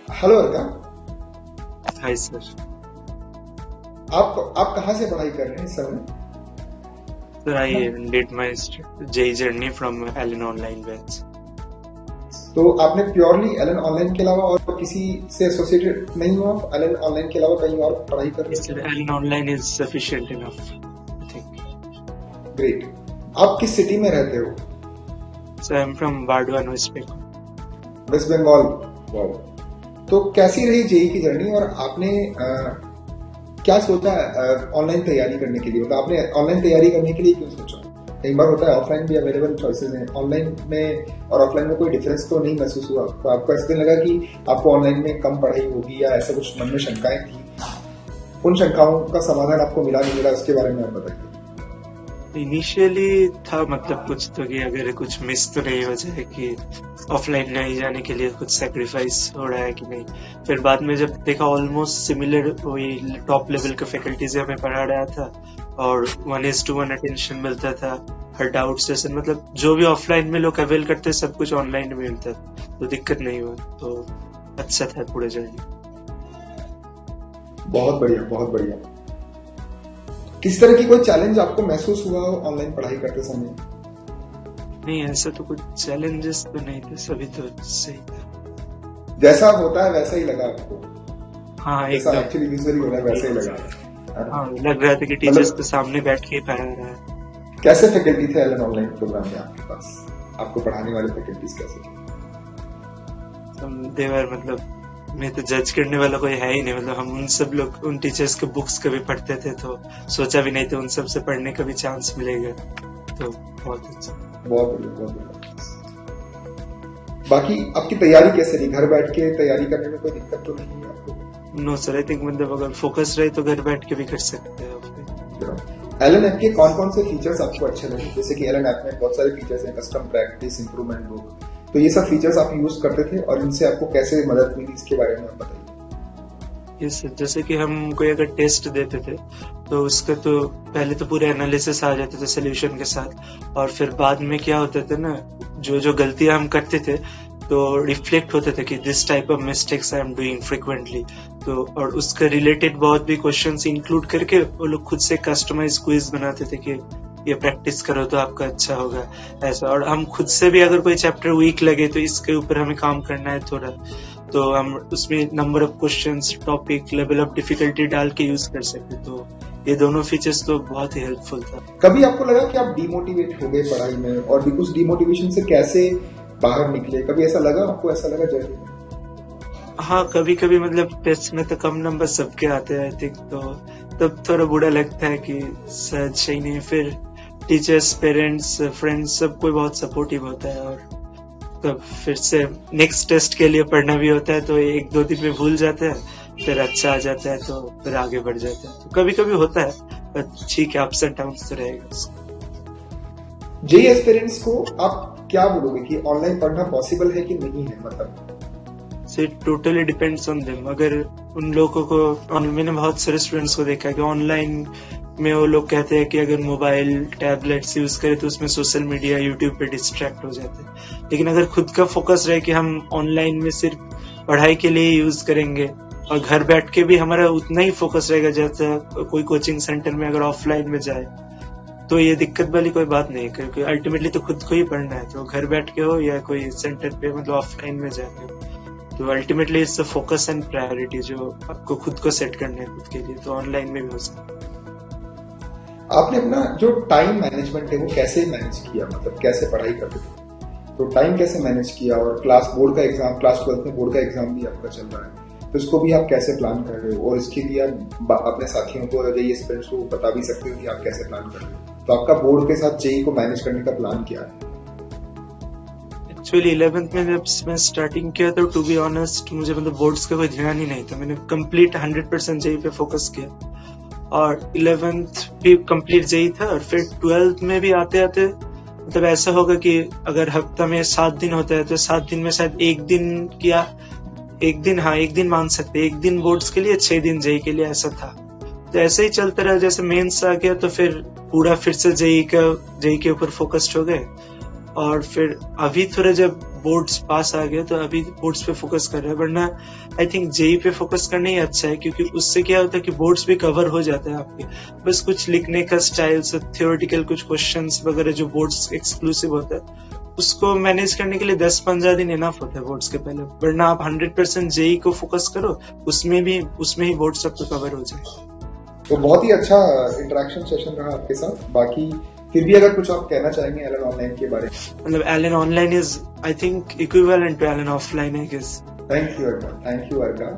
Hello अर्का। Hi sir. आप कहाँ से पढ़ाई कर रहे हैं इस समय? Sir I did my JEE journey from Allen Online Batch. तो आपने प्योरली एलन ऑनलाइन के अलावा और किसी से एसोसिएटेड नहीं हो? आप एलन ऑनलाइन के अलावा कहीं और पढ़ाई कर रहे Sir, हैं? Allen Online is sufficient enough, I think. Great. आप किस सिटी में रहते हो? So I'm from Bardwan, West Bengal. West Bengal. Wow. तो कैसी रही जेई की जर्नी और आपने क्या सोचा ऑनलाइन तैयारी करने के लिए? मतलब आपने ऑनलाइन तैयारी करने के लिए क्यों सोचा? कई बार होता है ऑफलाइन भी अवेलेबल चॉइसेस हैं, ऑनलाइन में और ऑफलाइन में कोई डिफरेंस तो नहीं महसूस हुआ? तो आपको ऐसा लगा कि आपको ऑनलाइन में कम पढ़ाई होगी या ऐसा कुछ मन में शंकाएं थी? उन शंकाओं का समाधान आपको मिला नहीं मिला, उसके बारे में आप बताइए। इनिशियली था मतलब कुछ तो कि अगर कुछ मिस तो नहीं हो जाए कि ऑफलाइन नहीं जाने के लिए कुछ सेक्रीफाइस हो रहा है कि नहीं। फिर बाद में जब देखा ऑलमोस्ट सिमिलर वही टॉप लेवल के फैकल्टीज हमें पढ़ा रहा था और 1:1 अटेंशन मिलता था, हर डाउट सेशन मतलब जो भी ऑफलाइन में लोग अवेल करते सब कुछ ऑनलाइन में मिलता था, तो दिक्कत नहीं हुआ, तो अच्छा था पूरा जर्नी। बहुत बढ़िया, बहुत बढ़िया। किस तरह की कोई चैलेंज आपको महसूस हुआ ऑनलाइन पढ़ाई करते समय? नहीं ऐसा तो कुछ चैलेंजेस तो नहीं थे, सभी तो सही था। जैसा होता है वैसा ही लगा आपको? हाँ जैसा एकदम। एक्चुअली यूजुअली हो रहा है वैसा ही लगा? हाँ लग रहा था कि टीचर्स तो सामने बैठ के पढ़ा रहा है। कैसे फैकल्टी थे एलन ऑनलाइन प्रोग्राम में आपके पास? आपको पढ़ाने वाले फैकल्टीज कैसे थे? देवर मतलब मैं तो जज करने वाला कोई है ही नहीं, मतलब हम उन सब लोग उन टीचर्स के बुक्स कभी पढ़ते थे तो सोचा भी नहीं था उन सब से पढ़ने का भी चांस मिलेगा, तो बहुत अच्छा। बहुत बढ़िया, बहुत बढ़िया। बाकी आपकी तैयारी कैसे रही? घर बैठ के तैयारी करने में कोई दिक्कत तो नहीं है आपको? नो सर, आई थिंक मतलब अगर फोकस रहे तो घर बैठ के भी कर सकते हैं। एलन ऐप के कौन कौन से फीचर्स आपको अच्छे लगे? जैसे कि एलन ऐप में बहुत सारे फीचर्स हैं, कस्टम प्रैक्टिस, इंप्रूवमेंट बुक, तो ये सब फीचर्स आप यूज करते थे और इनसे आपको कैसे मदद मिली, इसके बारे में आप बताइए। यस, जैसे कि हम कोई अगर टेस्ट देते थे तो उसका तो पहले तो पूरे एनालिसिस आ जाते थे सोल्यूशन के साथ, और फिर बाद में क्या होता था ना, जो जो गलतियां हम करते थे तो रिफ्लेक्ट होते थे कि this type of mistakes I am doing frequently, तो और उसका रिलेटेड बहुत भी क्वेश्चंस इंक्लूड करके वो लोग खुद से कस्टमाइज क्विज बनाते थे कि ये प्रैक्टिस करो तो आपका अच्छा होगा ऐसा। और हम खुद से भी अगर कोई चैप्टर वीक लगे तो इसके ऊपर हमें काम करना है थोड़ा, तो हम उसमें number of questions, topic, level of difficulty डाल के यूज कर सकते, तो ये दोनों फीचर्स तो बहुत ही हेल्पफुल था। कभी आपको लगा कि आप डिमोटिवेट हो गए पढ़ाई में और उस डिमोटिवेशन से कैसे बाहर निकले? कभी ऐसा लगा आपको? ऐसा लगा जर्नी में? हाँ कभी कभी मतलब टेस्ट में तो कम नंबर सबके आते हैं आई थिंक, तो तब थोड़ा बुरा लगता है कि शायद सही नहीं। फिर टीचर्स, पेरेंट्स, फ्रेंड्स सब कोई बहुत सपोर्टिव होता है और तब फिर से नेक्स्ट टेस्ट के लिए पढ़ना भी होता है, तो एक दो दिन में भूल जाते हैं, फिर अच्छा आ जाता है तो फिर आगे बढ़ जाता है। तो कभी कभी होता है, पर ठीक है, अप्स एंड डाउन्स तो रहेगा। जेई एस्पिरेंट्स को आप क्या बोलोगे कि ऑनलाइन पढ़ना पॉसिबल है कि नहीं है? मतलब it totally depends on them. अगर उन लोगों को, मैंने बहुत सारे स्टूडेंट्स को देखा है कि ऑनलाइन में वो लोग कहते हैं कि अगर मोबाइल, टैबलेट्स यूज करें तो उसमें सोशल मीडिया, यूट्यूब पे डिस्ट्रैक्ट हो जाते हैं, लेकिन अगर खुद का फोकस रहे कि हम ऑनलाइन में सिर्फ पढ़ाई के लिए यूज करेंगे और घर बैठ के भी हमारा उतना ही फोकस रहेगा जैसा कोई कोचिंग सेंटर में अगर ऑफलाइन में जाए, तो ये दिक्कत वाली कोई बात नहीं है, क्योंकि अल्टीमेटली तो खुद को ही पढ़ना है, तो घर बैठ के हो या कोई सेंटर पे मतलब ऑफलाइन में जाके हो, तो ultimately it's a focus and priority जो आपको खुद को सेट करना है खुद के लिए, तो ऑनलाइन में भी हो सकता है। आपने अपना जो टाइम मैनेजमेंट है वो कैसे मैनेज किया? मतलब कैसे पढ़ाई करते थे तो टाइम कैसे मैनेज किया? और क्लास 12 में बोर्ड का एग्जाम भी आपका चल रहा है, तो इसको भी आप कैसे प्लान कर रहे हो? और इसके लिए आप अपने साथियों को, जेई स्टूडेंट्स को बता भी सकते हो कि आप कैसे प्लान कर रहे हो? तो आपका बोर्ड के साथ जेई को मैनेज करने का प्लान क्या है? एक्चुअली 11th में जब मैं स्टार्टिंग किया तो टू बी ऑनेस्ट मुझे मतलब बोर्ड्स का कोई ध्यान ही नहीं था, मैंने कंप्लीट 100% जेई पे फोकस किया और 11th भी कंप्लीट जेई था। और फिर 12th में भी आते आते मतलब ऐसा होगा कि अगर हफ्ता में 7 दिन होता है तो 7 दिन में शायद एक दिन किया, एक दिन मान सकते, एक दिन बोर्ड्स के लिए, 6 दिन जेई के लिए, ऐसा था। तो ऐसे ही चलता रहा, जैसे मेंस आ गया तो फिर पूरा फिर से जेई के ऊपर फोकस्ड हो गए और फिर अभी थोड़ा जब बोर्ड्स पास आ गए तो अभी बोर्ड्स पे फोकस कर रहे हैं, वरना आई थिंक जेई पे फोकस करना ही अच्छा है, क्योंकि उससे क्या होता है कि बोर्ड्स भी कवर हो जाता है आपके, बस कुछ लिखने का स्टाइल से थ्योरेटिकल कुछ क्वेश्चंस वगैरह जो बोर्ड्स एक्सक्लूसिव होता है उसको मैनेज करने के लिए 10-15 दिन इनफ होता है बोर्ड्स के पहले, वरना आप 100% जेई को फोकस करो, उसमें ही बोर्ड सब तो कवर हो जाए। तो बहुत ही अच्छा इंटरेक्शन सेशन रहा आपके साथ। बाकी फिर भी अगर कुछ आप कहना चाहेंगे एलन ऑनलाइन के बारे में? मतलब Allen online is I think equivalent to Allen offline, I guess. Thank you Arka.